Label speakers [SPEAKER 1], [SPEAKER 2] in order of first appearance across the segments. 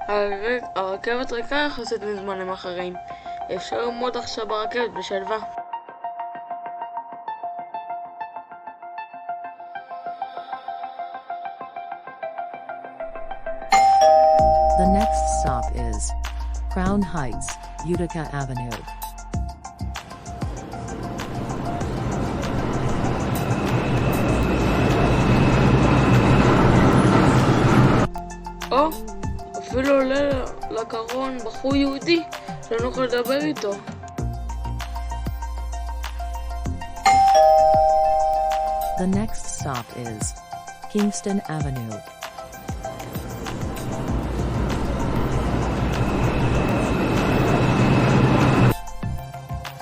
[SPEAKER 1] הרכבת ריקה יחסית מזמנים אחרים. אפשר ללמוד עכשיו ברכבת בשלווה.
[SPEAKER 2] The next stop is Crown Heights, Utica Avenue.
[SPEAKER 1] או, אפילו עולה לקרון בחור יהודי שנוכל לדבר איתו.
[SPEAKER 2] The next stop is Kingston Avenue.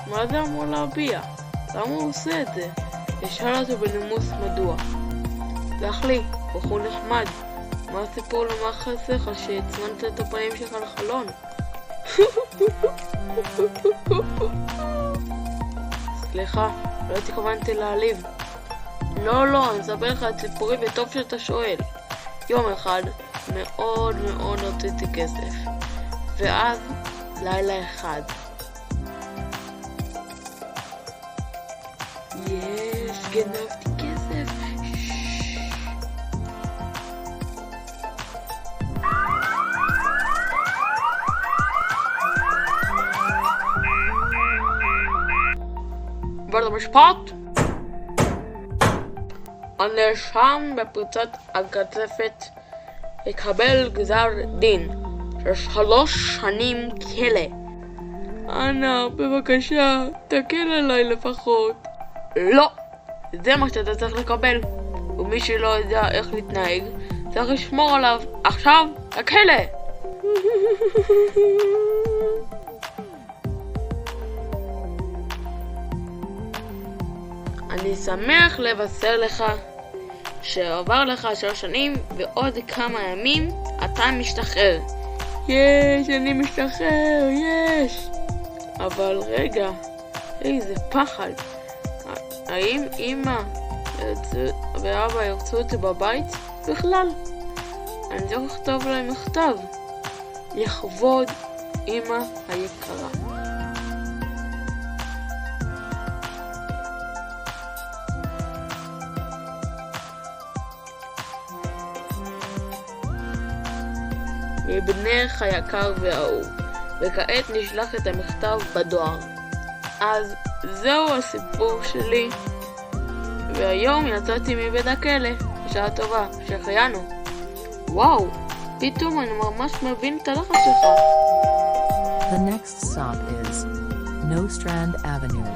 [SPEAKER 1] מה זה אמור להביע? למה הוא עושה את זה? ישאל אותו בנימוס מדוע. סלח לי, בחור נחמד. מה הסיפור למה חסך שהצמנת את הפנים שלך לחלון? סליחה, לא התכוונתי להעליב. לא, אני אספר לך את סיפורי וטוב שאתה שואל. יום אחד מאוד רציתי כסף. ואז לילה אחד. גנבתי כסף. בית המשפט, הנאשם בפריצת הקצפת יקבל גזר דין של 3 שנים כלא. אנא, בבקשה, תקל עליי לפחות. לא, זה מה שאתה צריך לקבל. ומי שלא יודע איך להתנהג צריך לשמור עליו עכשיו לכלא. אני שמח לבשר לך שעבר לך 3 שנים ועוד כמה ימים אתה משתחרר. אני משתחרר, אבל רגע, איזה פחד. האם אמא ואבא ירצו אותי בבית? בכלל. אני צריך לכתוב להם מכתב. לכבוד אמא היקרה. מבנך היקר והאהוב, וכעת נשלח את המכתב בדואר. אז זהו הסיפור שלי, והיום יצאתי מבית הכלא. בשעה טובה, שהחיינו. וואו, פתאום אני ממש מבין את הלחץ שלך.
[SPEAKER 2] The next stop is Nostrand Avenue.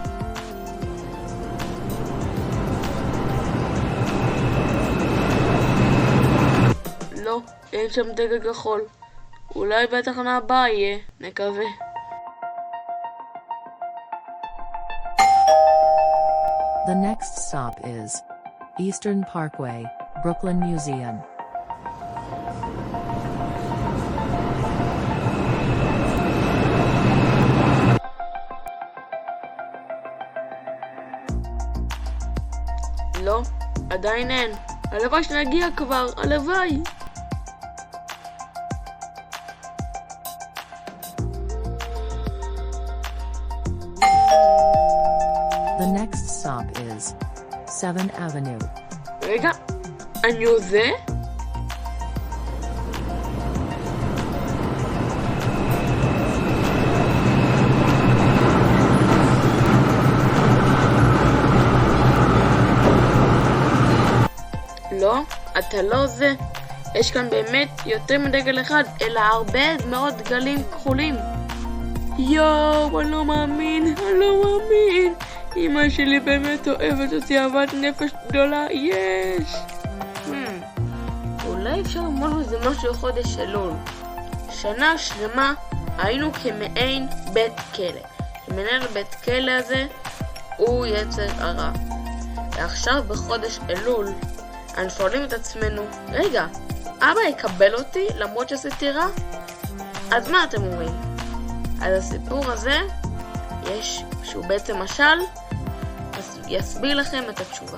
[SPEAKER 1] לא, אין שם דגל כחול. אולי בתחנה הבאה יהיה, נקווה.
[SPEAKER 2] The next stop is Eastern Parkway, Brooklyn Museum.
[SPEAKER 1] לא, עדיין אין. הלוואי שנגיע כבר, הלוואי.
[SPEAKER 2] The next stop is 7th Avenue.
[SPEAKER 1] רגע, אני עושה? לא, אתה לא זה. יש כאן באמת יותר מדגל אחד, אלא הרבה מאוד דגלים כחולים. יואו, אני לא מאמין. אמא שלי באמת אוהבת אותי אהבת נפש גדולה, אולי אפשר ללמוד מזה משהו חודש אלול. שנה שלמה היינו כמעין בית כלא. מנהל בית כלא הזה הוא יצר הרע. ועכשיו בחודש אלול אנחנו שואלים את עצמנו, רגע, אבא יקבל אותי למרות שעשיתי רע? אז מה אתם אומרים? אז הסיפור הזה שהוא בעצם משל, יסביר לכם את התשובה.